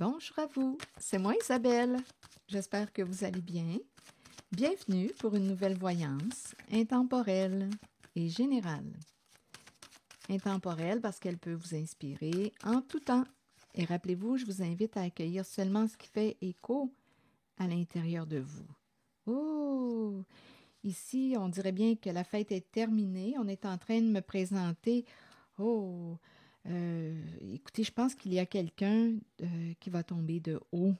Bonjour à vous, c'est moi Isabelle. J'espère que vous allez bien. Bienvenue pour une nouvelle voyance intemporelle et générale. Intemporelle parce qu'elle peut vous inspirer en tout temps. Et rappelez-vous, je vous invite à accueillir seulement ce qui fait écho à l'intérieur de vous. Oh! Ici, on dirait bien que la fête est terminée. On est en train de me présenter. Oh! Écoutez, je pense qu'il y a quelqu'un qui va tomber de haut.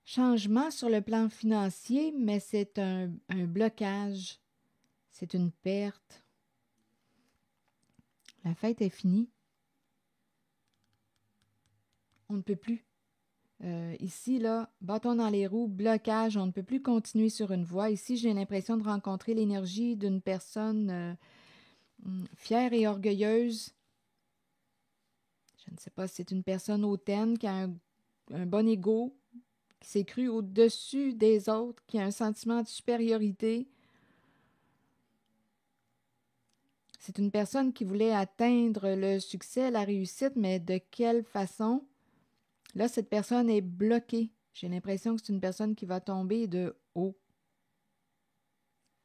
Changement sur le plan financier, mais c'est un blocage. C'est une perte. La fête est finie. On ne peut plus. Ici, là, bâton dans les roues, blocage, on ne peut plus continuer sur une voie. Ici, j'ai l'impression de rencontrer l'énergie d'une personne fière et orgueilleuse. Je ne sais pas si c'est une personne hautaine qui a un bon ego, qui s'est cru au-dessus des autres, qui a un sentiment de supériorité. C'est une personne qui voulait atteindre le succès, la réussite, mais de quelle façon? Là, cette personne est bloquée. J'ai l'impression que c'est une personne qui va tomber de haut.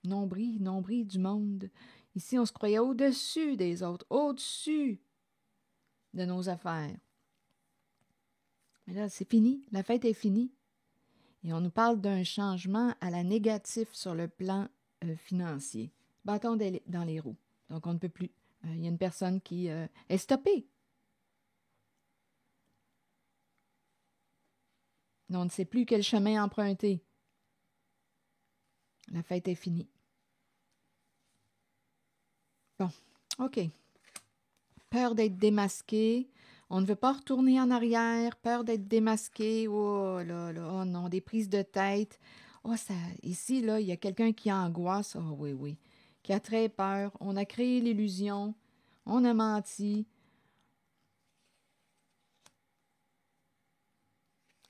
Nombril du monde. Ici, on se croyait au-dessus des autres, au-dessus de nos affaires. Mais là, c'est fini. La fête est finie. Et on nous parle d'un changement à la négative sur le plan financier. Bâton dans les roues. Donc, on ne peut plus. Il y a une personne qui est stoppée. On ne sait plus quel chemin emprunter. La fête est finie. Bon, OK. Peur d'être démasqué. On ne veut pas retourner en arrière. Peur d'être démasqué. Oh là là, oh non, des prises de tête. Oh, ça, ici, là, il y a quelqu'un qui angoisse. Oh oui, oui. Qui a très peur. On a créé l'illusion. On a menti.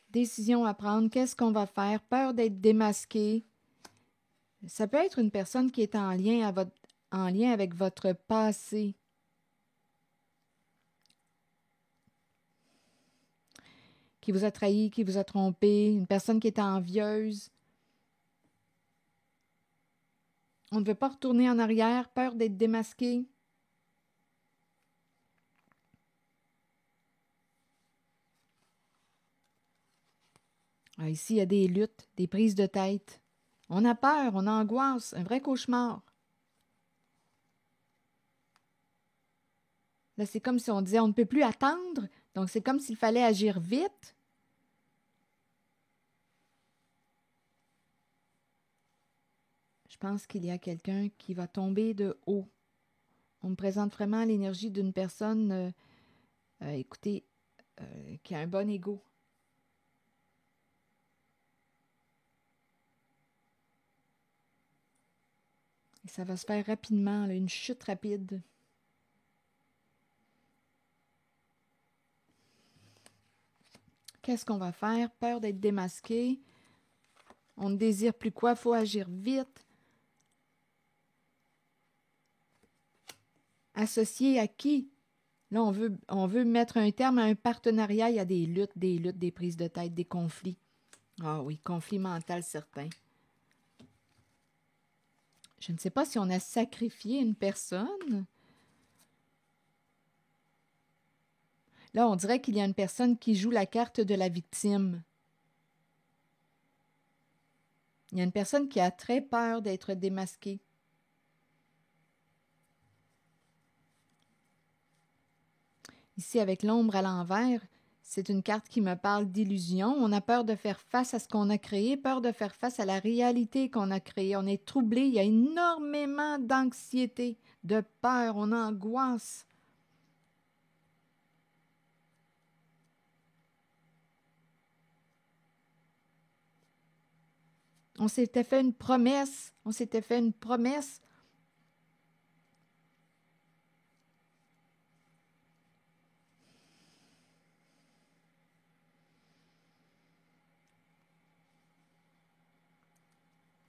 Décision à prendre. Qu'est-ce qu'on va faire? Peur d'être démasqué. Ça peut être une personne qui est en lien avec votre passé. Qui vous a trahi, qui vous a trompé, une personne qui est envieuse. On ne veut pas retourner en arrière, peur d'être démasqué. Ah, ici, il y a des luttes, des prises de tête. On a peur, on a angoisse, un vrai cauchemar. Là, c'est comme si on disait on ne peut plus attendre, donc c'est comme s'il fallait agir vite. Je pense qu'il y a quelqu'un qui va tomber de haut. On me présente vraiment l'énergie d'une personne, écoutez, qui a un bon ego. Et ça va se faire rapidement, là, une chute rapide. Qu'est-ce qu'on va faire? Peur d'être démasqué. On ne désire plus quoi? Il faut agir vite. Associé à qui? Là, on veut mettre un terme à un partenariat. Il y a des luttes, des prises de tête, des conflits. Ah oui, conflit mental certain. Je ne sais pas si on a sacrifié une personne. Là, on dirait qu'il y a une personne qui joue la carte de la victime. Il y a une personne qui a très peur d'être démasquée. Ici, avec l'ombre à l'envers, c'est une carte qui me parle d'illusion. On a peur de faire face à ce qu'on a créé, peur de faire face à la réalité qu'on a créée. On est troublé, il y a énormément d'anxiété, de peur, on angoisse. On s'était fait une promesse,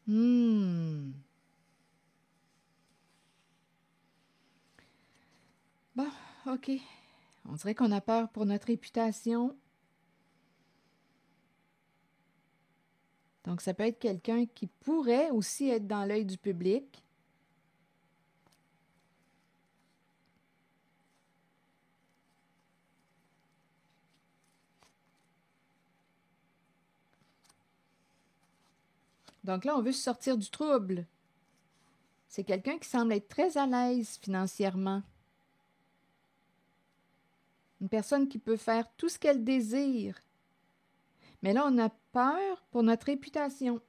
Hmm. Bon, OK. On dirait qu'on a peur pour notre réputation. Donc, ça peut être quelqu'un qui pourrait aussi être dans l'œil du public. Donc là, on veut se sortir du trouble. C'est quelqu'un qui semble être très à l'aise financièrement. Une personne qui peut faire tout ce qu'elle désire. Mais là, on a peur pour notre réputation.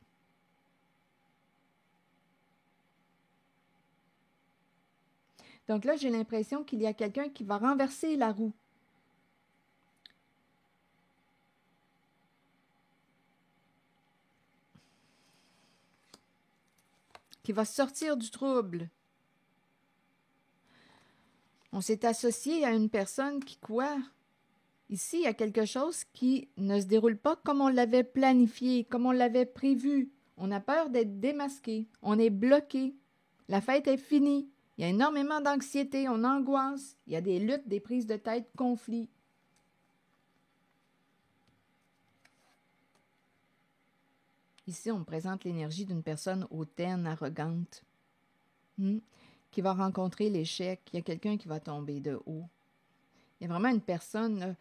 Donc là, j'ai l'impression qu'il y a quelqu'un qui va renverser la roue. Qui va sortir du trouble. On s'est associé à une personne qui quoi? Ici, il y a quelque chose qui ne se déroule pas comme on l'avait planifié, comme on l'avait prévu. On a peur d'être démasqué. On est bloqué. La fête est finie. Il y a énormément d'anxiété, on angoisse. Il y a des luttes, des prises de tête, conflits. Ici, on me présente l'énergie d'une personne hautaine, arrogante, qui va rencontrer l'échec. Il y a quelqu'un qui va tomber de haut. Il y a vraiment une personne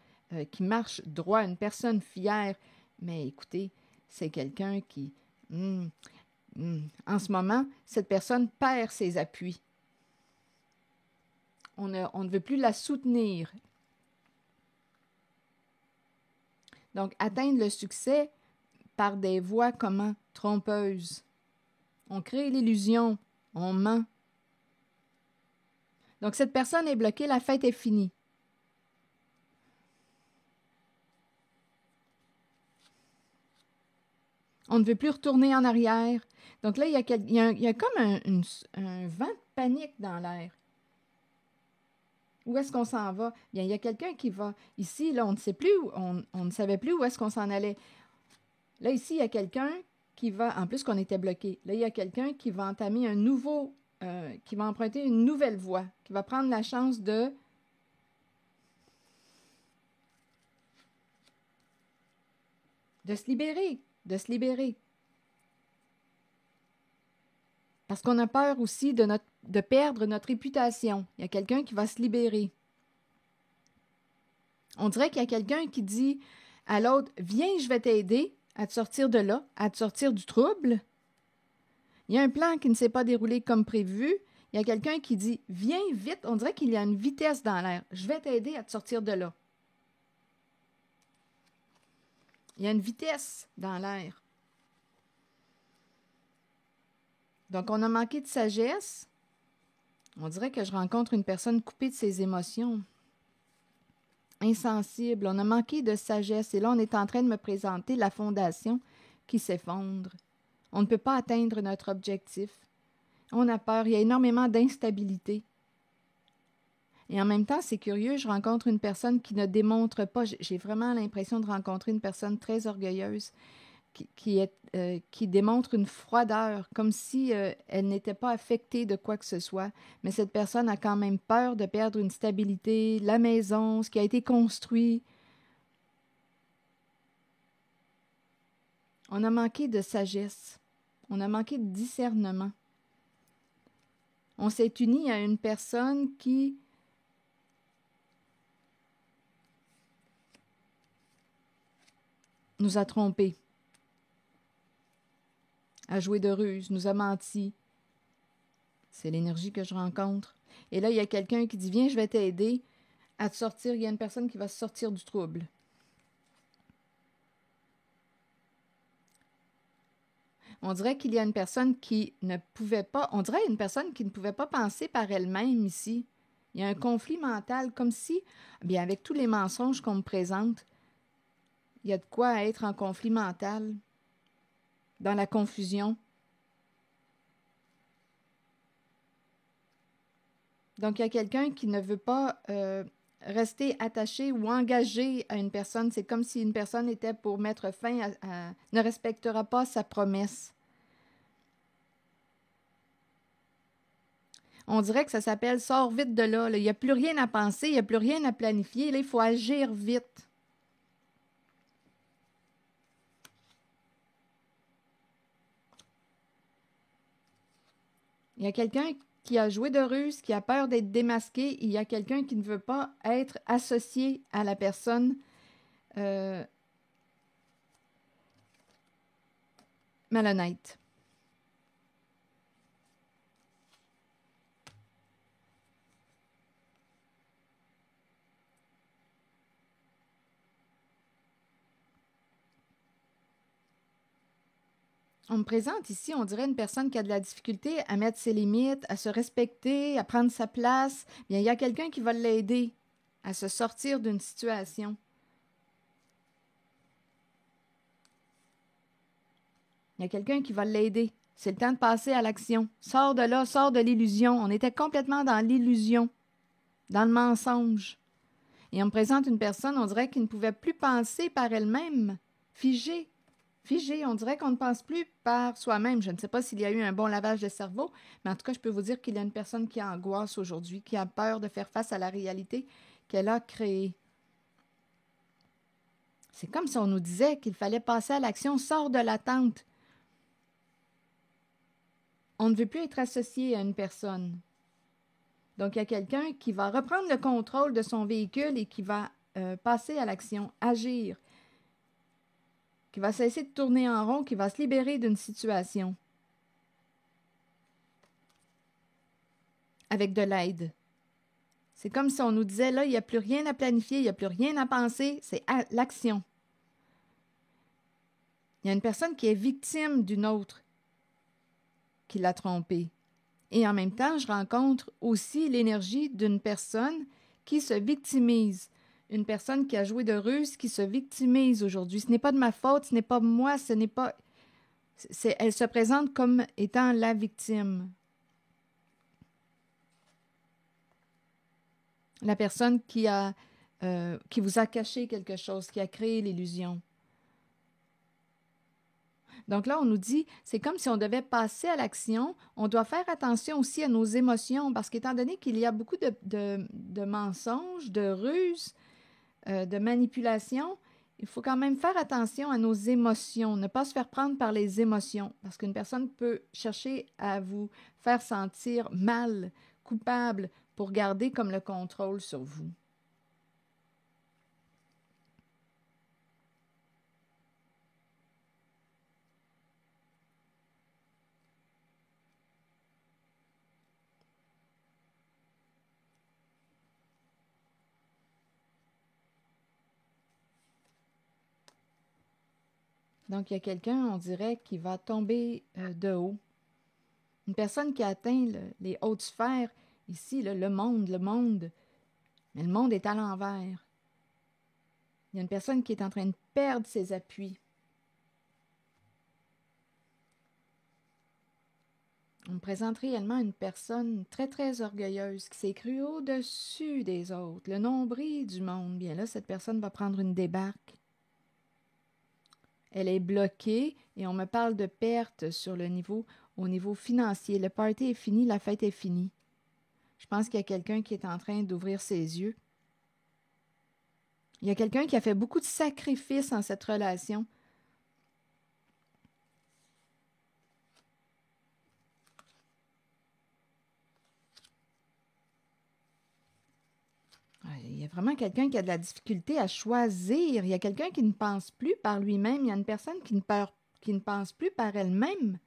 qui marche droit, une personne fière. Mais écoutez, c'est quelqu'un qui, en ce moment, cette personne perd ses appuis. On ne veut plus la soutenir. Donc, atteindre le succès par des voies comment? Trompeuses. On crée l'illusion. On ment. Donc, cette personne est bloquée, la fête est finie. On ne veut plus retourner en arrière. Donc là, il y a comme un vent de panique dans l'air. Où est-ce qu'on s'en va? Bien, il y a quelqu'un qui va... Ici, là, on ne sait plus, on ne savait plus où est-ce qu'on s'en allait. Là, ici, il y a quelqu'un qui va... En plus qu'on était bloqué. Là, il y a quelqu'un qui va entamer un nouveau... qui va emprunter une nouvelle voie, qui va prendre la chance de se libérer, Parce qu'on a peur aussi de perdre notre réputation. Il y a quelqu'un qui va se libérer. On dirait qu'il y a quelqu'un qui dit à l'autre, viens, je vais t'aider à te sortir de là, à te sortir du trouble. Il y a un plan qui ne s'est pas déroulé comme prévu. Il y a quelqu'un qui dit, viens vite. On dirait qu'il y a une vitesse dans l'air. Je vais t'aider à te sortir de là. Il y a une vitesse dans l'air. Donc, on a manqué de sagesse. On dirait que je rencontre une personne coupée de ses émotions. Insensible. On a manqué de sagesse. Et là, on est en train de me présenter la fondation qui s'effondre. On ne peut pas atteindre notre objectif. On a peur. Il y a énormément d'instabilité. Et en même temps, c'est curieux, je rencontre une personne qui ne démontre pas. J'ai vraiment l'impression de rencontrer une personne très orgueilleuse qui démontre une froideur, comme si elle n'était pas affectée de quoi que ce soit. Mais cette personne a quand même peur de perdre une stabilité, la maison, ce qui a été construit. On a manqué de sagesse. On a manqué de discernement. On s'est uni à une personne qui nous a trompés, a joué de ruse, nous a menti. C'est l'énergie que je rencontre. Et là, il y a quelqu'un qui dit, viens, je vais t'aider à te sortir. Il y a une personne qui va sortir du trouble. On dirait qu'il y a une personne qui ne pouvait pas, on dirait une personne qui ne pouvait pas penser par elle-même ici. Il y a un conflit mental, comme si, bien avec tous les mensonges qu'on me présente, il y a de quoi être en conflit mental, dans la confusion. Donc, il y a quelqu'un qui ne veut pas rester attaché ou engagé à une personne. C'est comme si une personne était pour mettre fin ne respectera pas sa promesse. On dirait que ça s'appelle « sors vite de là ». Il n'y a plus rien à penser, il n'y a plus rien à planifier. Là, il faut agir vite. Il y a quelqu'un qui a joué de ruse, qui a peur d'être démasqué. Il y a quelqu'un qui ne veut pas être associé à la personne malhonnête. On me présente ici, on dirait une personne qui a de la difficulté à mettre ses limites, à se respecter, à prendre sa place. Bien, il y a quelqu'un qui va l'aider à se sortir d'une situation. Il y a quelqu'un qui va l'aider. C'est le temps de passer à l'action. Sors de là, sors de l'illusion. On était complètement dans l'illusion, dans le mensonge. Et on me présente une personne, on dirait qu'il ne pouvait plus penser par elle-même, figée. Figé, on dirait qu'on ne pense plus par soi-même. Je ne sais pas s'il y a eu un bon lavage de cerveau, mais en tout cas, je peux vous dire qu'il y a une personne qui angoisse aujourd'hui, qui a peur de faire face à la réalité qu'elle a créée. C'est comme si on nous disait qu'il fallait passer à l'action, sors de l'attente. On ne veut plus être associé à une personne. Donc, il y a quelqu'un qui va reprendre le contrôle de son véhicule et qui va passer à l'action, agir, qui va cesser de tourner en rond, qui va se libérer d'une situation avec de l'aide. C'est comme si on nous disait, là, il n'y a plus rien à planifier, il n'y a plus rien à penser, c'est l'action. Il y a une personne qui est victime d'une autre qui l'a trompée. Et en même temps, je rencontre aussi l'énergie d'une personne qui se victimise. Une personne qui a joué de ruse, qui se victimise aujourd'hui. Ce n'est pas de ma faute, ce n'est pas moi, ce n'est pas... elle se présente comme étant la victime. La personne qui vous a caché quelque chose, qui a créé l'illusion. Donc là, on nous dit, c'est comme si on devait passer à l'action. On doit faire attention aussi à nos émotions parce qu'étant donné qu'il y a beaucoup de mensonges, de ruses, de manipulations, il faut quand même faire attention à nos émotions, ne pas se faire prendre par les émotions parce qu'une personne peut chercher à vous faire sentir mal, coupable pour garder comme le contrôle sur vous. Donc, il y a quelqu'un, on dirait, qui va tomber de haut. Une personne qui a atteint les hautes sphères, ici, le monde, mais le monde est à l'envers. Il y a une personne qui est en train de perdre ses appuis. On me présente réellement une personne très, très orgueilleuse qui s'est crue au-dessus des autres, le nombril du monde. Bien là, cette personne va prendre une débarque. Elle est bloquée et on me parle de perte au niveau financier. Le party est fini, la fête est finie. Je pense qu'il y a quelqu'un qui est en train d'ouvrir ses yeux. Il y a quelqu'un qui a fait beaucoup de sacrifices en cette relation. Il y a vraiment quelqu'un qui a de la difficulté à choisir. Il y a quelqu'un qui ne pense plus par lui-même. Il y a une personne qui ne pense plus par elle-même.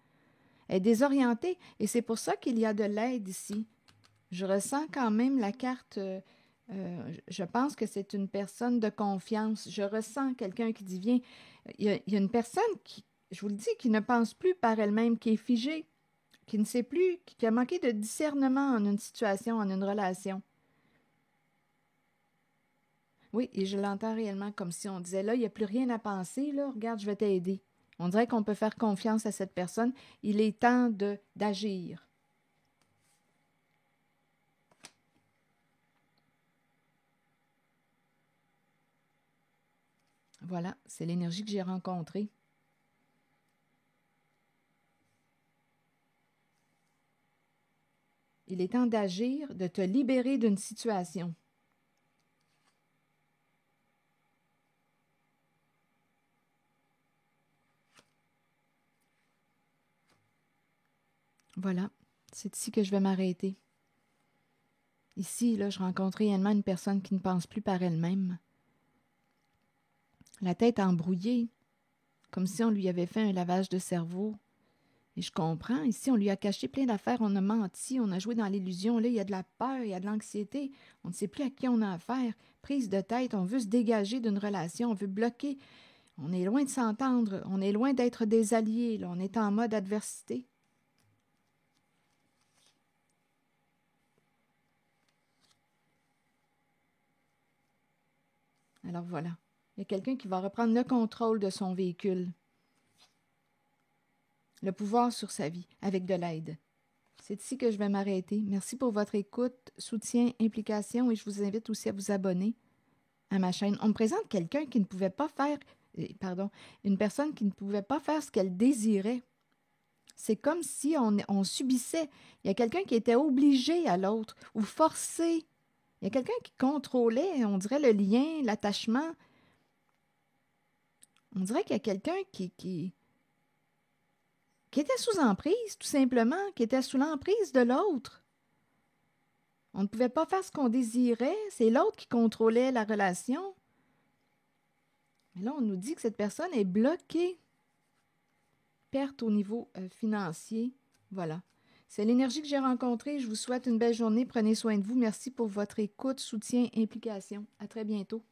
Elle est désorientée. Et c'est pour ça qu'il y a de l'aide ici. Je ressens quand même la carte. Je pense que c'est une personne de confiance. Je ressens quelqu'un qui dit, viens. Il y a une personne qui, je vous le dis, qui ne pense plus par elle-même, qui est figée, qui ne sait plus, qui a manqué de discernement en une situation, en une relation. Oui, et je l'entends réellement comme si on disait, là, il n'y a plus rien à penser, là, regarde, je vais t'aider. On dirait qu'on peut faire confiance à cette personne. Il est temps d'agir. Voilà, c'est l'énergie que j'ai rencontrée. Il est temps d'agir, de te libérer d'une situation. Voilà. C'est ici que je vais m'arrêter. Ici, là, je rencontre réellement une personne qui ne pense plus par elle-même. La tête embrouillée, comme si on lui avait fait un lavage de cerveau. Et je comprends, ici, on lui a caché plein d'affaires, on a menti, on a joué dans l'illusion. Là, il y a de la peur, il y a de l'anxiété. On ne sait plus à qui on a affaire. Prise de tête, on veut se dégager d'une relation, on veut bloquer. On est loin de s'entendre, on est loin d'être des alliés. Là, on est en mode adversité. Alors voilà, il y a quelqu'un qui va reprendre le contrôle de son véhicule, le pouvoir sur sa vie, avec de l'aide. C'est ici que je vais m'arrêter. Merci pour votre écoute, soutien, implication et je vous invite aussi à vous abonner à ma chaîne. On me présente quelqu'un qui ne pouvait pas faire, une personne qui ne pouvait pas faire ce qu'elle désirait. C'est comme si on subissait. Il y a quelqu'un qui était obligé à l'autre ou forcé. Il y a quelqu'un qui contrôlait, on dirait, le lien, l'attachement. On dirait qu'il y a quelqu'un qui était sous emprise, tout simplement, qui était sous l'emprise de l'autre. On ne pouvait pas faire ce qu'on désirait, c'est l'autre qui contrôlait la relation. Mais là, on nous dit que cette personne est bloquée. Perte au niveau financier. Voilà. C'est l'énergie que j'ai rencontrée. Je vous souhaite une belle journée. Prenez soin de vous. Merci pour votre écoute, soutien, implication. À très bientôt.